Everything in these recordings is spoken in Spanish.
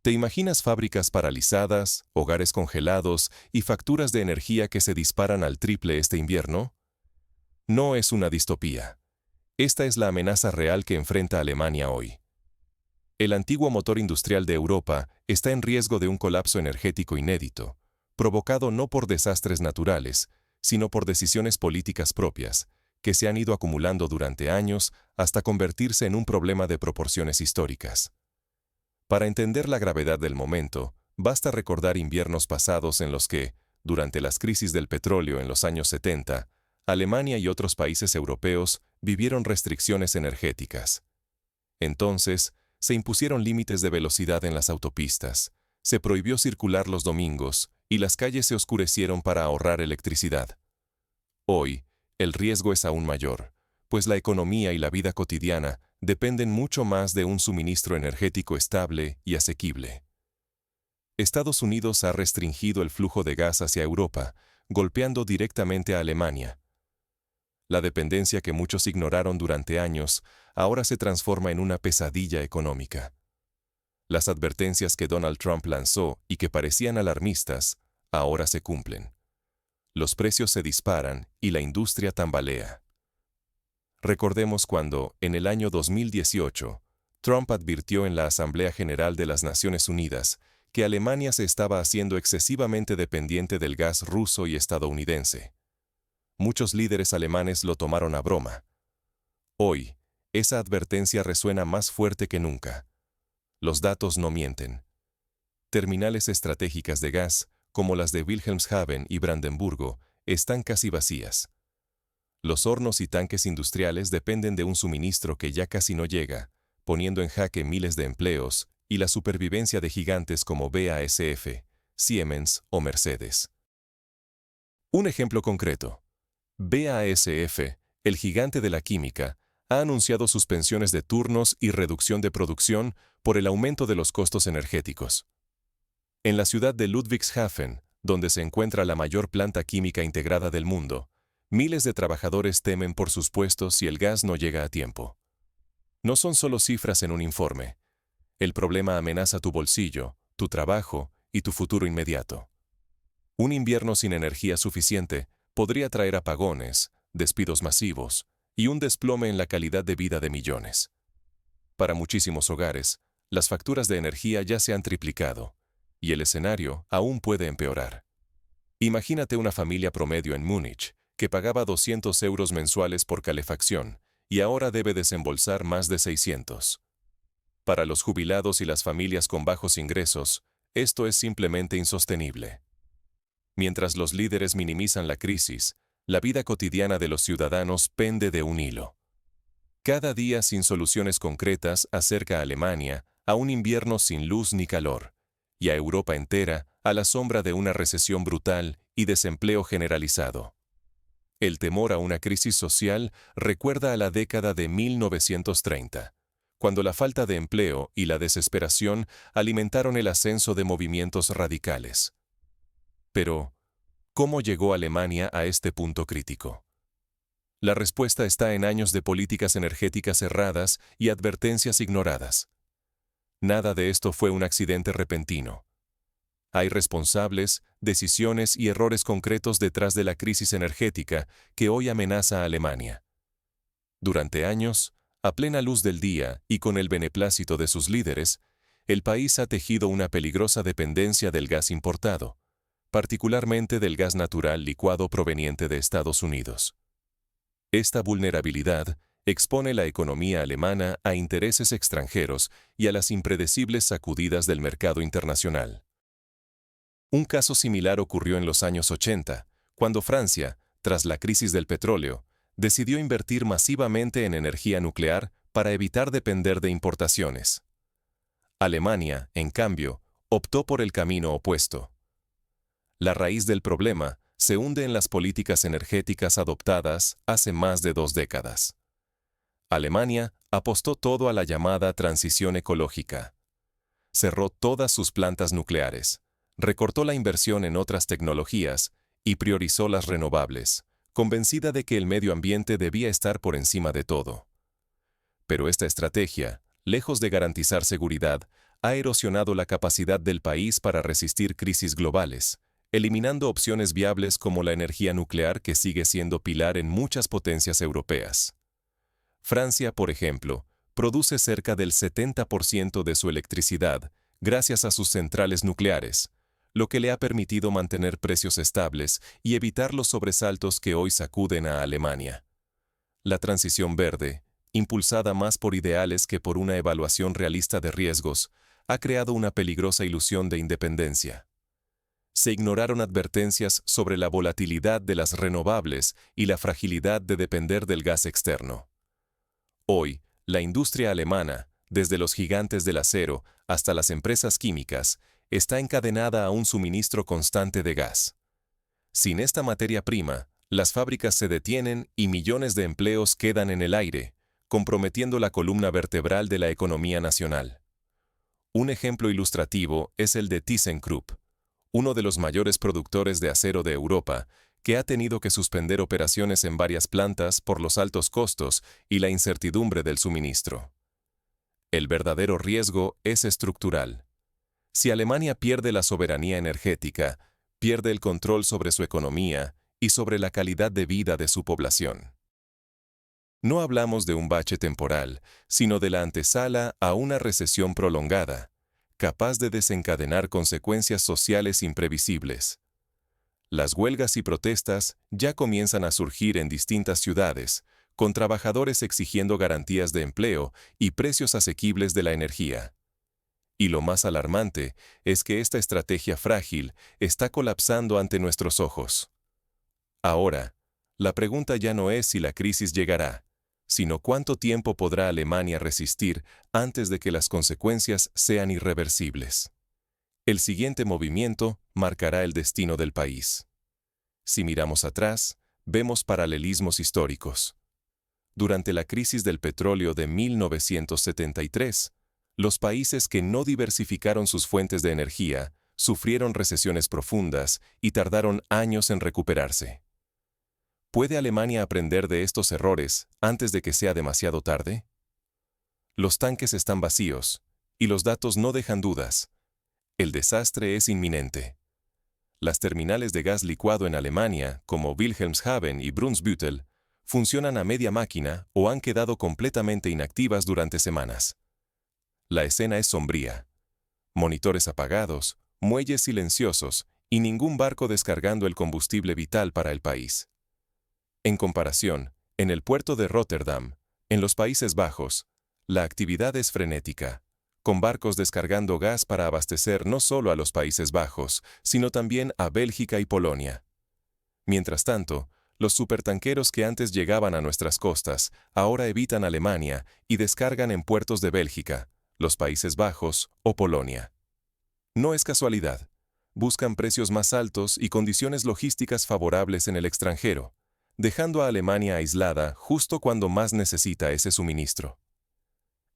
¿Te imaginas fábricas paralizadas, hogares congelados y facturas de energía que se disparan al triple este invierno? No es una distopía. Esta es la amenaza real que enfrenta Alemania hoy. El antiguo motor industrial de Europa está en riesgo de un colapso energético inédito, provocado no por desastres naturales, sino por decisiones políticas propias, que se han ido acumulando durante años hasta convertirse en un problema de proporciones históricas. Para entender la gravedad del momento, basta recordar inviernos pasados en los que, durante las crisis del petróleo en los años 70, Alemania y otros países europeos vivieron restricciones energéticas. Entonces, se impusieron límites de velocidad en las autopistas, se prohibió circular los domingos y las calles se oscurecieron para ahorrar electricidad. Hoy, el riesgo es aún mayor, pues la economía y la vida cotidiana dependen mucho más de un suministro energético estable y asequible. Estados Unidos ha restringido el flujo de gas hacia Europa, golpeando directamente a Alemania. La dependencia que muchos ignoraron durante años ahora se transforma en una pesadilla económica. Las advertencias que Donald Trump lanzó y que parecían alarmistas, ahora se cumplen. Los precios se disparan y la industria tambalea. Recordemos cuando, en el año 2018, Trump advirtió en la Asamblea General de las Naciones Unidas que Alemania se estaba haciendo excesivamente dependiente del gas ruso y estadounidense. Muchos líderes alemanes lo tomaron a broma. Hoy, esa advertencia resuena más fuerte que nunca. Los datos no mienten. Terminales estratégicas de gas, como las de Wilhelmshaven y Brandenburgo, están casi vacías. Los hornos y tanques industriales dependen de un suministro que ya casi no llega, poniendo en jaque miles de empleos y la supervivencia de gigantes como BASF, Siemens o Mercedes. Un ejemplo concreto. BASF, el gigante de la química, ha anunciado suspensiones de turnos y reducción de producción por el aumento de los costos energéticos. En la ciudad de Ludwigshafen, donde se encuentra la mayor planta química integrada del mundo, miles de trabajadores temen por sus puestos si el gas no llega a tiempo. No son solo cifras en un informe. El problema amenaza tu bolsillo, tu trabajo y tu futuro inmediato. Un invierno sin energía suficiente podría traer apagones, despidos masivos y un desplome en la calidad de vida de millones. Para muchísimos hogares, las facturas de energía ya se han triplicado, y el escenario aún puede empeorar. Imagínate una familia promedio en Múnich, que pagaba 200 euros mensuales por calefacción, y ahora debe desembolsar más de 600. Para los jubilados y las familias con bajos ingresos, esto es simplemente insostenible. Mientras los líderes minimizan la crisis, la vida cotidiana de los ciudadanos pende de un hilo. Cada día sin soluciones concretas acerca a Alemania a un invierno sin luz ni calor, y a Europa entera a la sombra de una recesión brutal y desempleo generalizado. El temor a una crisis social recuerda a la década de 1930, cuando la falta de empleo y la desesperación alimentaron el ascenso de movimientos radicales. Pero, ¿cómo llegó Alemania a este punto crítico? La respuesta está en años de políticas energéticas erradas y advertencias ignoradas. Nada de esto fue un accidente repentino. Hay responsables, decisiones y errores concretos detrás de la crisis energética que hoy amenaza a Alemania. Durante años, a plena luz del día y con el beneplácito de sus líderes, el país ha tejido una peligrosa dependencia del gas importado, particularmente del gas natural licuado proveniente de Estados Unidos. Esta vulnerabilidad expone la economía alemana a intereses extranjeros y a las impredecibles sacudidas del mercado internacional. Un caso similar ocurrió en los años 80, cuando Francia, tras la crisis del petróleo, decidió invertir masivamente en energía nuclear para evitar depender de importaciones. Alemania, en cambio, optó por el camino opuesto. La raíz del problema se hunde en las políticas energéticas adoptadas hace más de 2 décadas. Alemania apostó todo a la llamada transición ecológica. Cerró todas sus plantas nucleares, recortó la inversión en otras tecnologías y priorizó las renovables, convencida de que el medio ambiente debía estar por encima de todo. Pero esta estrategia, lejos de garantizar seguridad, ha erosionado la capacidad del país para resistir crisis globales, eliminando opciones viables como la energía nuclear que sigue siendo pilar en muchas potencias europeas. Francia, por ejemplo, produce cerca del 70% de su electricidad gracias a sus centrales nucleares, lo que le ha permitido mantener precios estables y evitar los sobresaltos que hoy sacuden a Alemania. La transición verde, impulsada más por ideales que por una evaluación realista de riesgos, ha creado una peligrosa ilusión de independencia. Se ignoraron advertencias sobre la volatilidad de las renovables y la fragilidad de depender del gas externo. Hoy, la industria alemana, desde los gigantes del acero hasta las empresas químicas, está encadenada a un suministro constante de gas. Sin esta materia prima, las fábricas se detienen y millones de empleos quedan en el aire, comprometiendo la columna vertebral de la economía nacional. Un ejemplo ilustrativo es el de ThyssenKrupp, uno de los mayores productores de acero de Europa, que ha tenido que suspender operaciones en varias plantas por los altos costos y la incertidumbre del suministro. El verdadero riesgo es estructural. Si Alemania pierde la soberanía energética, pierde el control sobre su economía y sobre la calidad de vida de su población. No hablamos de un bache temporal, sino de la antesala a una recesión prolongada, capaz de desencadenar consecuencias sociales imprevisibles. Las huelgas y protestas ya comienzan a surgir en distintas ciudades, con trabajadores exigiendo garantías de empleo y precios asequibles de la energía. Y lo más alarmante es que esta estrategia frágil está colapsando ante nuestros ojos. Ahora, la pregunta ya no es si la crisis llegará, sino cuánto tiempo podrá Alemania resistir antes de que las consecuencias sean irreversibles. El siguiente movimiento marcará el destino del país. Si miramos atrás, vemos paralelismos históricos. Durante la crisis del petróleo de 1973, los países que no diversificaron sus fuentes de energía sufrieron recesiones profundas y tardaron años en recuperarse. ¿Puede Alemania aprender de estos errores antes de que sea demasiado tarde? Los tanques están vacíos, y los datos no dejan dudas. El desastre es inminente. Las terminales de gas licuado en Alemania, como Wilhelmshaven y Brunsbüttel, funcionan a media máquina o han quedado completamente inactivas durante semanas. La escena es sombría. Monitores apagados, muelles silenciosos y ningún barco descargando el combustible vital para el país. En comparación, en el puerto de Rotterdam, en los Países Bajos, la actividad es frenética, con barcos descargando gas para abastecer no solo a los Países Bajos, sino también a Bélgica y Polonia. Mientras tanto, los supertanqueros que antes llegaban a nuestras costas ahora evitan Alemania y descargan en puertos de Bélgica, los Países Bajos o Polonia. No es casualidad. Buscan precios más altos y condiciones logísticas favorables en el extranjero, dejando a Alemania aislada justo cuando más necesita ese suministro.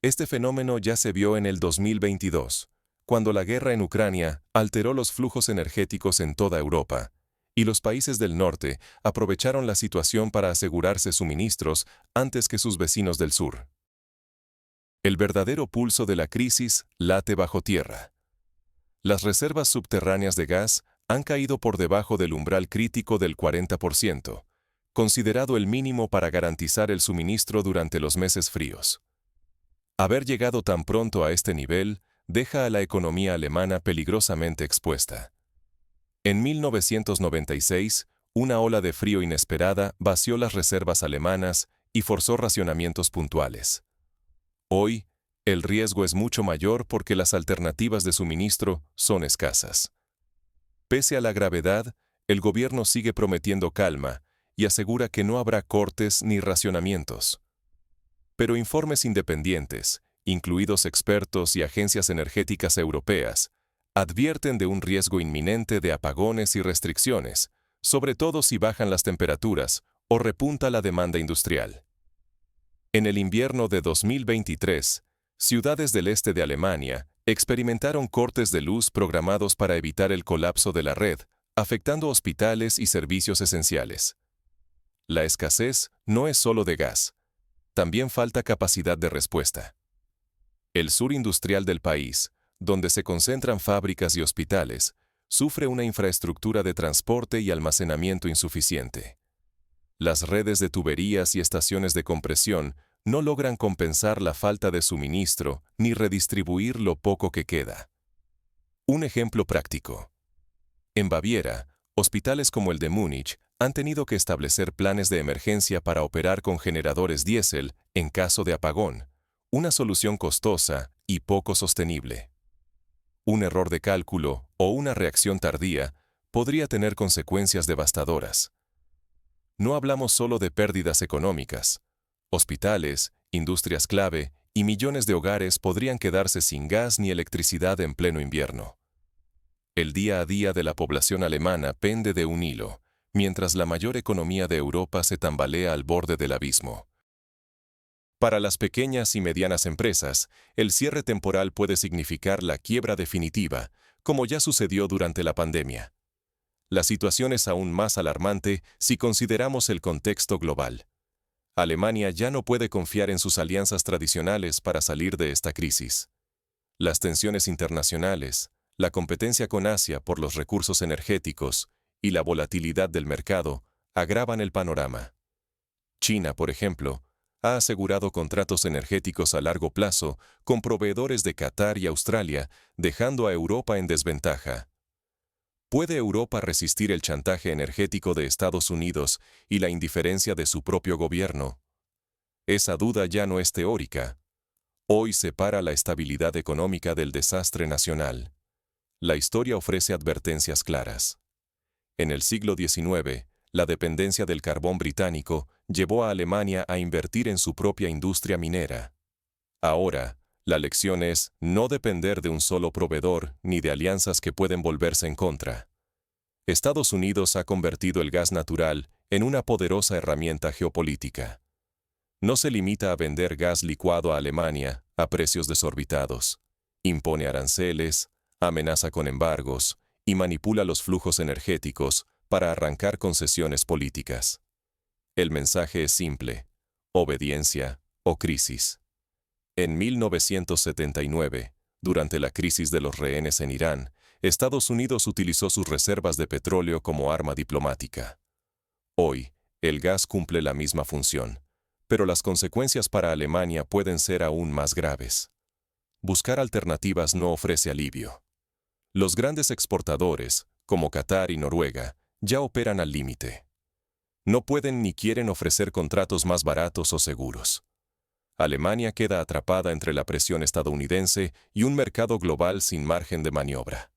Este fenómeno ya se vio en el 2022, cuando la guerra en Ucrania alteró los flujos energéticos en toda Europa, y los países del norte aprovecharon la situación para asegurarse suministros antes que sus vecinos del sur. El verdadero pulso de la crisis late bajo tierra. Las reservas subterráneas de gas han caído por debajo del umbral crítico del 40%, considerado el mínimo para garantizar el suministro durante los meses fríos. Haber llegado tan pronto a este nivel deja a la economía alemana peligrosamente expuesta. En 1996, una ola de frío inesperada vació las reservas alemanas y forzó racionamientos puntuales. Hoy, el riesgo es mucho mayor porque las alternativas de suministro son escasas. Pese a la gravedad, el gobierno sigue prometiendo calma y asegura que no habrá cortes ni racionamientos. Pero informes independientes, incluidos expertos y agencias energéticas europeas, advierten de un riesgo inminente de apagones y restricciones, sobre todo si bajan las temperaturas o repunta la demanda industrial. En el invierno de 2023, ciudades del este de Alemania experimentaron cortes de luz programados para evitar el colapso de la red, afectando hospitales y servicios esenciales. La escasez no es solo de gas. También falta capacidad de respuesta. El sur industrial del país, donde se concentran fábricas y hospitales, sufre una infraestructura de transporte y almacenamiento insuficiente. Las redes de tuberías y estaciones de compresión no logran compensar la falta de suministro ni redistribuir lo poco que queda. Un ejemplo práctico. En Baviera, hospitales como el de Múnich han tenido que establecer planes de emergencia para operar con generadores diésel en caso de apagón, una solución costosa y poco sostenible. Un error de cálculo o una reacción tardía podría tener consecuencias devastadoras. No hablamos solo de pérdidas económicas. Hospitales, industrias clave y millones de hogares podrían quedarse sin gas ni electricidad en pleno invierno. El día a día de la población alemana pende de un hilo, mientras la mayor economía de Europa se tambalea al borde del abismo. Para las pequeñas y medianas empresas, el cierre temporal puede significar la quiebra definitiva, como ya sucedió durante la pandemia. La situación es aún más alarmante si consideramos el contexto global. Alemania ya no puede confiar en sus alianzas tradicionales para salir de esta crisis. Las tensiones internacionales, la competencia con Asia por los recursos energéticos y la volatilidad del mercado agravan el panorama. China, por ejemplo, ha asegurado contratos energéticos a largo plazo con proveedores de Qatar y Australia, dejando a Europa en desventaja. ¿Puede Europa resistir el chantaje energético de Estados Unidos y la indiferencia de su propio gobierno? Esa duda ya no es teórica. Hoy separa la estabilidad económica del desastre nacional. La historia ofrece advertencias claras. En el siglo XIX, la dependencia del carbón británico llevó a Alemania a invertir en su propia industria minera. Ahora, la lección es no depender de un solo proveedor ni de alianzas que pueden volverse en contra. Estados Unidos ha convertido el gas natural en una poderosa herramienta geopolítica. No se limita a vender gas licuado a Alemania a precios desorbitados. Impone aranceles, amenaza con embargos y manipula los flujos energéticos para arrancar concesiones políticas. El mensaje es simple: obediencia o crisis. En 1979, durante la crisis de los rehenes en Irán, Estados Unidos utilizó sus reservas de petróleo como arma diplomática. Hoy, el gas cumple la misma función, pero las consecuencias para Alemania pueden ser aún más graves. Buscar alternativas no ofrece alivio. Los grandes exportadores, como Qatar y Noruega, ya operan al límite. No pueden ni quieren ofrecer contratos más baratos o seguros. Alemania queda atrapada entre la presión estadounidense y un mercado global sin margen de maniobra.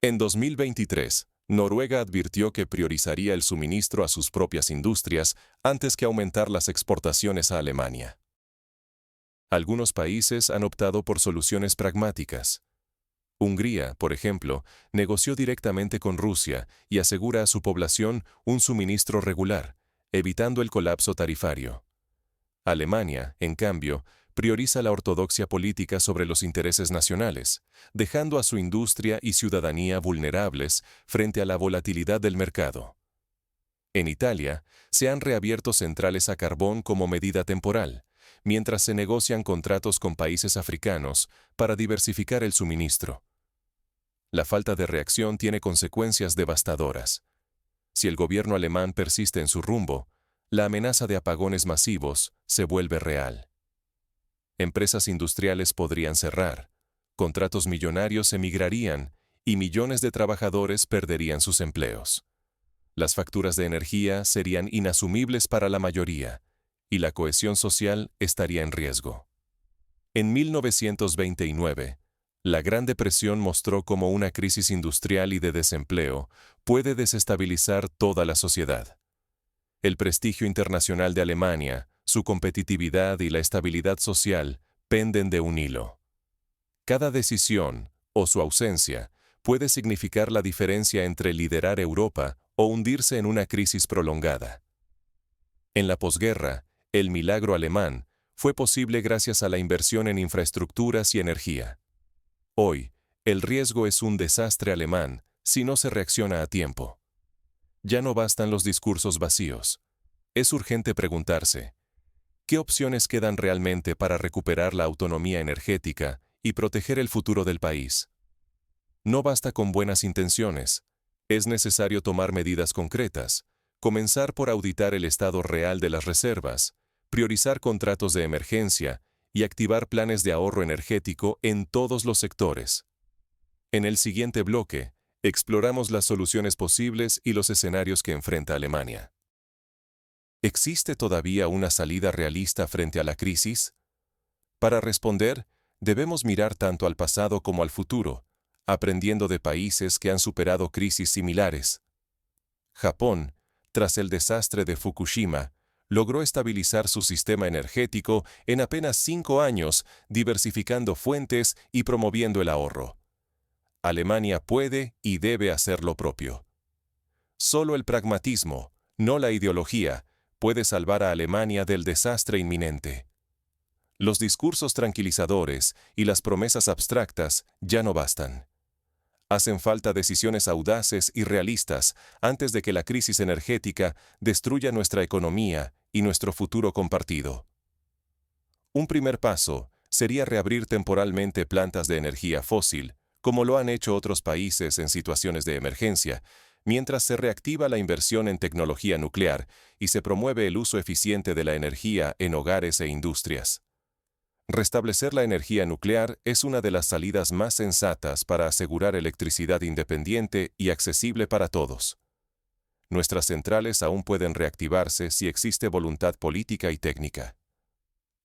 En 2023, Noruega advirtió que priorizaría el suministro a sus propias industrias antes que aumentar las exportaciones a Alemania. Algunos países han optado por soluciones pragmáticas. Hungría, por ejemplo, negoció directamente con Rusia y asegura a su población un suministro regular, evitando el colapso tarifario. Alemania, en cambio, prioriza la ortodoxia política sobre los intereses nacionales, dejando a su industria y ciudadanía vulnerables frente a la volatilidad del mercado. En Italia, se han reabierto centrales a carbón como medida temporal, mientras se negocian contratos con países africanos para diversificar el suministro. La falta de reacción tiene consecuencias devastadoras. Si el gobierno alemán persiste en su rumbo, la amenaza de apagones masivos se vuelve real. Empresas industriales podrían cerrar, contratos millonarios emigrarían y millones de trabajadores perderían sus empleos. Las facturas de energía serían inasumibles para la mayoría y la cohesión social estaría en riesgo. En 1929, la Gran Depresión mostró cómo una crisis industrial y de desempleo puede desestabilizar toda la sociedad. El prestigio internacional de Alemania, su competitividad y la estabilidad social penden de un hilo. Cada decisión, o su ausencia, puede significar la diferencia entre liderar Europa o hundirse en una crisis prolongada. En la posguerra, el milagro alemán fue posible gracias a la inversión en infraestructuras y energía. Hoy, el riesgo es un desastre alemán si no se reacciona a tiempo. Ya no bastan los discursos vacíos. Es urgente preguntarse, ¿qué opciones quedan realmente para recuperar la autonomía energética y proteger el futuro del país. No basta con buenas intenciones. Es necesario tomar medidas concretas, comenzar por auditar el estado real de las reservas, priorizar contratos de emergencia y activar planes de ahorro energético en todos los sectores. En el siguiente bloque, exploramos las soluciones posibles y los escenarios que enfrenta Alemania. ¿Existe todavía una salida realista frente a la crisis? Para responder, debemos mirar tanto al pasado como al futuro, aprendiendo de países que han superado crisis similares. Japón, tras el desastre de Fukushima, logró estabilizar su sistema energético en apenas 5 años, diversificando fuentes y promoviendo el ahorro. Alemania puede y debe hacer lo propio. Solo el pragmatismo, no la ideología, puede salvar a Alemania del desastre inminente. Los discursos tranquilizadores y las promesas abstractas ya no bastan. Hacen falta decisiones audaces y realistas antes de que la crisis energética destruya nuestra economía y nuestro futuro compartido. Un primer paso sería reabrir temporalmente plantas de energía fósil, como lo han hecho otros países en situaciones de emergencia, mientras se reactiva la inversión en tecnología nuclear y se promueve el uso eficiente de la energía en hogares e industrias. Restablecer la energía nuclear es una de las salidas más sensatas para asegurar electricidad independiente y accesible para todos. Nuestras centrales aún pueden reactivarse si existe voluntad política y técnica.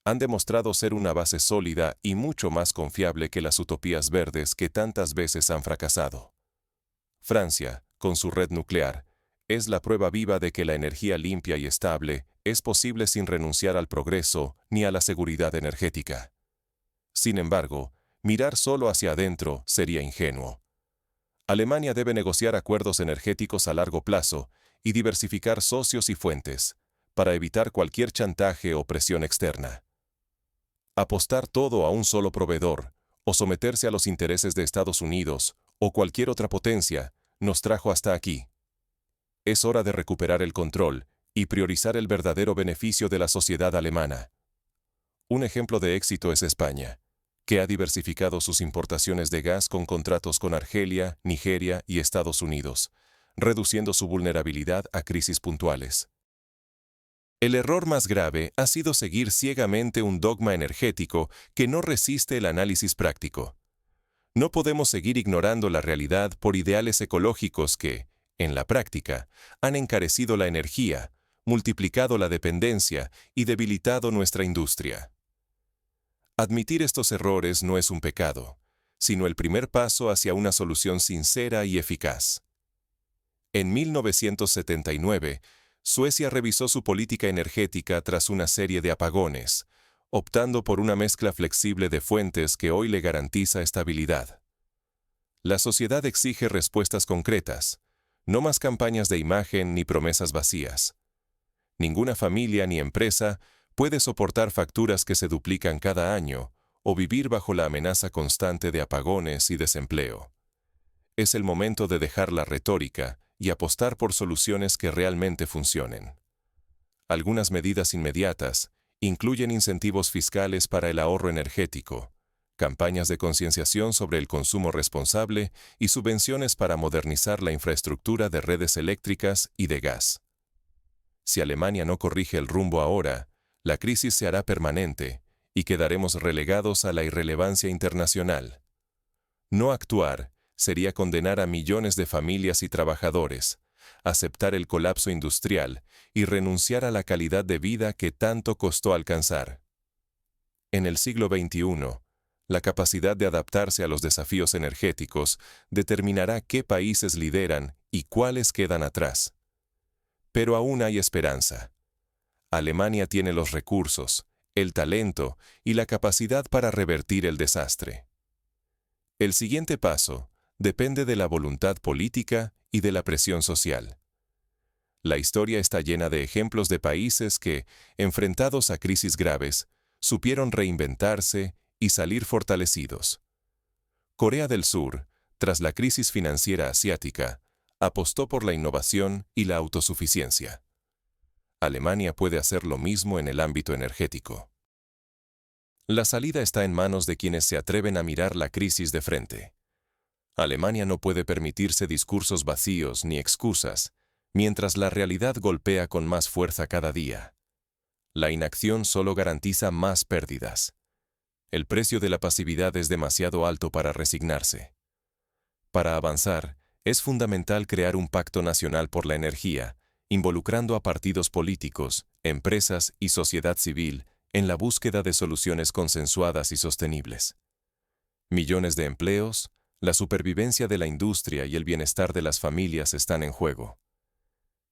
Han demostrado ser una base sólida y mucho más confiable que las utopías verdes que tantas veces han fracasado. Francia, con su red nuclear, es la prueba viva de que la energía limpia y estable es posible sin renunciar al progreso ni a la seguridad energética. Sin embargo, mirar solo hacia adentro sería ingenuo. Alemania debe negociar acuerdos energéticos a largo plazo y diversificar socios y fuentes, para evitar cualquier chantaje o presión externa. Apostar todo a un solo proveedor, o someterse a los intereses de Estados Unidos o cualquier otra potencia, nos trajo hasta aquí. Es hora de recuperar el control y priorizar el verdadero beneficio de la sociedad alemana. Un ejemplo de éxito es España, que ha diversificado sus importaciones de gas con contratos con Argelia, Nigeria y Estados Unidos, reduciendo su vulnerabilidad a crisis puntuales. El error más grave ha sido seguir ciegamente un dogma energético que no resiste el análisis práctico. No podemos seguir ignorando la realidad por ideales ecológicos que, en la práctica, han encarecido la energía, multiplicado la dependencia y debilitado nuestra industria. Admitir estos errores no es un pecado, sino el primer paso hacia una solución sincera y eficaz. En 1979, Suecia revisó su política energética tras una serie de apagones, optando por una mezcla flexible de fuentes que hoy le garantiza estabilidad. La sociedad exige respuestas concretas, no más campañas de imagen ni promesas vacías. Ninguna familia ni empresa puede soportar facturas que se duplican cada año o vivir bajo la amenaza constante de apagones y desempleo. Es el momento de dejar la retórica y apostar por soluciones que realmente funcionen. Algunas medidas inmediatas incluyen incentivos fiscales para el ahorro energético, campañas de concienciación sobre el consumo responsable y subvenciones para modernizar la infraestructura de redes eléctricas y de gas. Si Alemania no corrige el rumbo ahora, la crisis se hará permanente y quedaremos relegados a la irrelevancia internacional. No actuar sería condenar a millones de familias y trabajadores, aceptar el colapso industrial y renunciar a la calidad de vida que tanto costó alcanzar. En el siglo XXI, la capacidad de adaptarse a los desafíos energéticos determinará qué países lideran y cuáles quedan atrás. Pero aún hay esperanza. Alemania tiene los recursos, el talento y la capacidad para revertir el desastre. El siguiente paso depende de la voluntad política y de la presión social. La historia está llena de ejemplos de países que, enfrentados a crisis graves, supieron reinventarse y salir fortalecidos. Corea del Sur, tras la crisis financiera asiática, apostó por la innovación y la autosuficiencia. Alemania puede hacer lo mismo en el ámbito energético. La salida está en manos de quienes se atreven a mirar la crisis de frente. Alemania no puede permitirse discursos vacíos ni excusas, mientras la realidad golpea con más fuerza cada día. La inacción solo garantiza más pérdidas. El precio de la pasividad es demasiado alto para resignarse. Para avanzar, es fundamental crear un pacto nacional por la energía, involucrando a partidos políticos, empresas y sociedad civil en la búsqueda de soluciones consensuadas y sostenibles. Millones de empleos, la supervivencia de la industria y el bienestar de las familias están en juego.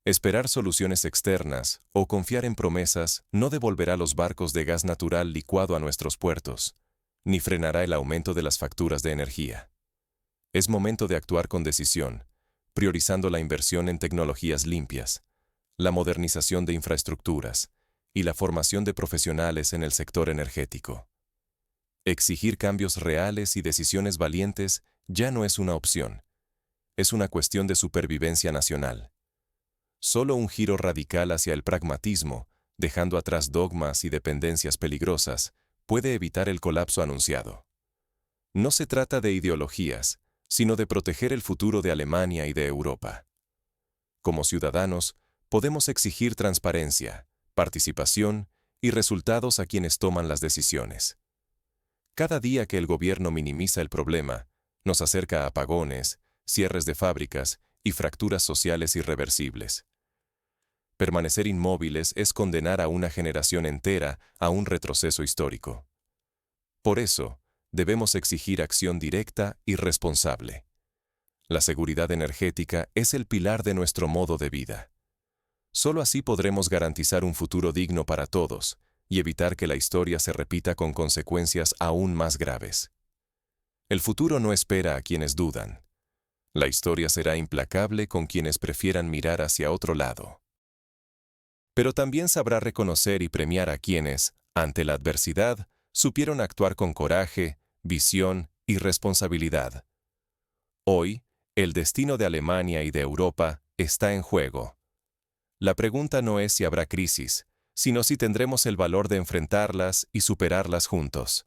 Esperar soluciones externas o confiar en promesas no devolverá los barcos de gas natural licuado a nuestros puertos, ni frenará el aumento de las facturas de energía. Es momento de actuar con decisión, priorizando la inversión en tecnologías limpias, la modernización de infraestructuras y la formación de profesionales en el sector energético. Exigir cambios reales y decisiones valientes ya no es una opción. Es una cuestión de supervivencia nacional. Solo un giro radical hacia el pragmatismo, dejando atrás dogmas y dependencias peligrosas, puede evitar el colapso anunciado. No se trata de ideologías, sino de proteger el futuro de Alemania y de Europa. Como ciudadanos, podemos exigir transparencia, participación y resultados a quienes toman las decisiones. Cada día que el gobierno minimiza el problema, nos acerca a apagones, cierres de fábricas y fracturas sociales irreversibles. Permanecer inmóviles es condenar a una generación entera a un retroceso histórico. Por eso, debemos exigir acción directa y responsable. La seguridad energética es el pilar de nuestro modo de vida. Solo así podremos garantizar un futuro digno para todos y evitar que la historia se repita con consecuencias aún más graves. El futuro no espera a quienes dudan. La historia será implacable con quienes prefieran mirar hacia otro lado. Pero también sabrá reconocer y premiar a quienes, ante la adversidad, supieron actuar con coraje, visión y responsabilidad. Hoy, el destino de Alemania y de Europa está en juego. La pregunta no es si habrá crisis, sino si tendremos el valor de enfrentarlas y superarlas juntos.